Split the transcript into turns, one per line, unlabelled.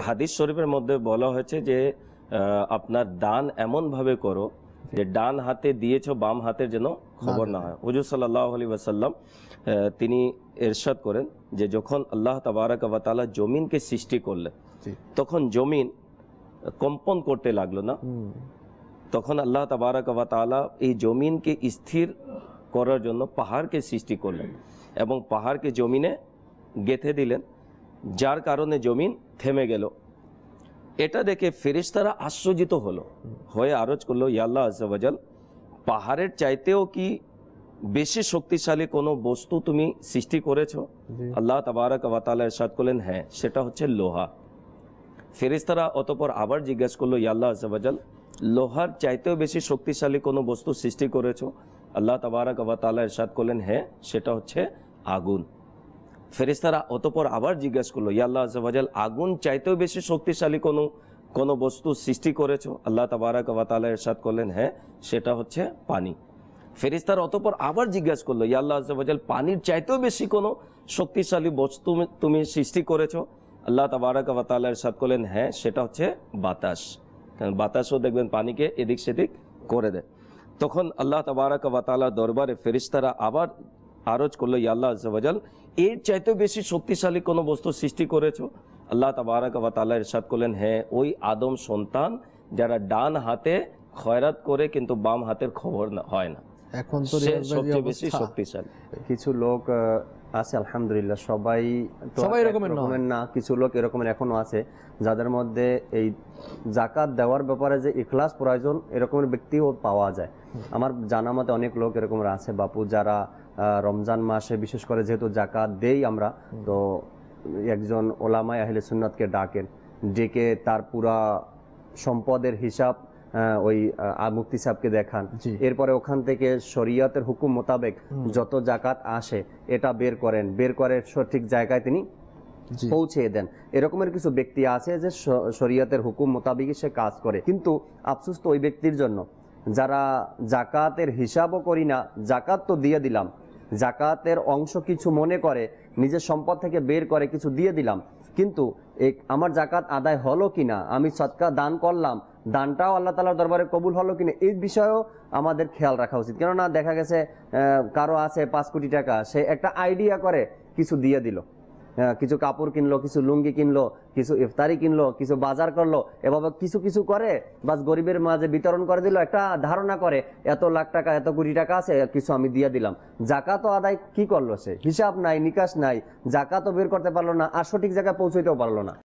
হাদিস শরীফের মধ্যে বলা হয়েছে যে আপনার দান এমন ভাবে করো যে ডান হাতে দিয়েছো বাম হাতের যেন খবর না হয়। হুজুর সাল্লাল্লাহু আলাইহি ওয়াসাল্লাম তিনি ইরশাদ করেন যে যখন আল্লাহ তাবারাক ওয়া তাআলা জমিনকে সৃষ্টি করলেন তখন জমিন কম্পন করতে লাগলো না, তখন আল্লাহ তাবারাক ওয়া তাআলা এই জমিনকে স্থির করার জন্য পাহাড়কে সৃষ্টি করলেন এবং পাহাড়কে জমিনে গেঁথে দিলেন, যার কারণে জমিন থেমে গেল। এটা দেখে ফেরেশতারা আশ্চর্যিত হয়ে আরজ করলো, ইয়া আল্লাহ আযজা ওয়া জাল, পাহাড়ের চাইতেও কি বেশি শক্তিশালী কোনো বস্তু তুমি সৃষ্টি করেছো? আল্লাহ তাবারাক ওয়া তাআলা ইরশাদ করলেন, হ্যাঁ, সেটা হচ্ছে লোহা। ফেরেশতারা অতঃপর আবার জিজ্ঞাসা করলো, ইয়া আল্লাহ আযজা ওয়া জাল, লোহার চাইতেও বেশি শক্তিশালী কোনো বস্তু সৃষ্টি করেছো? আল্লাহ তাবারাক ওয়া তাআলা ইরশাদ করলেন, হ্যাঁ, সেটা হচ্ছে আগুন। ফেরেশতারা অতঃপর আবার জিজ্ঞাসা করলো, ইয়া আল্লাহ আযজা ওয়া জাল, আগুন চাইতেও বেশি শক্তিশালী কোনো বস্তু সৃষ্টি করেছো? আল্লাহ তাবারাক ওয়া তাআলা ইরশাদ করলেন, হ্যাঁ, সেটা হচ্ছে পানি। ফেরেশতারা অতঃপর আবার জিজ্ঞাসা করলো, ইয়া আল্লাহ আযজা ওয়া জাল, পানির চাইতেও বেশি কোনো শক্তিশালী বস্তু তুমি সৃষ্টি করেছো? আল্লাহ তাবারাক ওয়া তাআলা ইরশাদ করলেন, হ্যাঁ, সেটা হচ্ছে বাতাস। কারণ বাতাসও দেখবেন পানিকে এদিক সেদিক করে দেয়। তখন আল্লাহ তাবারাক ওয়া তাআলার দরবারে ফেরেশতারা আবার আরজ করলো, ইয়া আল্লাহ আযজা ওয়া জাল, এর চাইতেও বেশি শক্তিশালী কোনো বস্তু সৃষ্টি করেছো? আল্লাহ তাবারাক ওয়া তাআলা ইরশাদ করলেন, হ্যাঁ, ওই আদম সন্তান যারা ডান হাতে খয়রাত করে কিন্তু বাম হাতের খবর হয় না, এখন তো সবচেয়ে বেশি শক্তিশালী।
কিছু লোক আছে, আলহামদুলিল্লাহ, সবাই এরকমের না, কিছু লোক এরকমের এখনো আছে যাদের মধ্যে এই যাকাত দেওয়ার ব্যাপারে যে ইখলাস প্রয়োজন এরকমের ব্যক্তিও পাওয়া যায়। আমার জানা মতে অনেক লোক এরকমের আছে বাপু, যারা রমজান মাসে বিশেষ করে যেহেতু যাকাত দেই আমরা, তো একজন ওলামায়ে আহলে সুন্নাতকে ডেকে তার পুরা সম্পদের হিসাব ওই মুফতি সাহেবকে দেখান, এরপরে ওখান থেকে শরীয়তের হুকুম মোতাবেক যত যাকাত আসে এটা বের করে সঠিক জায়গায় তিনি পৌঁছে দেন। এরকমের কিছু ব্যক্তি আছে যে শরীয়তের হুকুম মোতাবেক সে কাজ করে, কিন্তু আফসোস তো ওই ব্যক্তির জন্য যারা জাকাতের হিসাবও করি না, জাকাত তো দিয়ে দিলাম, জাকাতের অংশ কিছু মনে করে নিজের সম্পদ থেকে বের করে কিছু দিয়ে দিলাম, কিন্তু আমার জাকাত আদায় হলো কিনা, আমি সদকা দান করলাম, দানটাও আল্লাহ তাআলার দরবারে কবুল হলো কিনা, এই বিষয়েও আমাদের খেয়াল রাখা উচিত। কেননা দেখা গেছে কারো আছে 5 কোটি টাকা, সে একটা আইডিয়া করে কিছু দিয়ে দিল, কিছু কাপড় কিনলো, কিছু লুঙ্গি কিনলো, কিছু ইফতারি কিনলো, কিছু বাজার করলো, এভাবে কিছু করে বাস গরিবের মাঝে বিতরণ করে দিল, একটা ধারণা করে এত লাখ টাকা এত কোটি টাকা আছে, কিছু আমি দিয়ে দিলাম। জাকাতও আদায় কি করলো? সে হিসাব নাই, নিকাশ নাই, জাকাতও বের করতে পারলো না, আর সঠিক জায়গায় পৌঁছাইতেও পারলো না।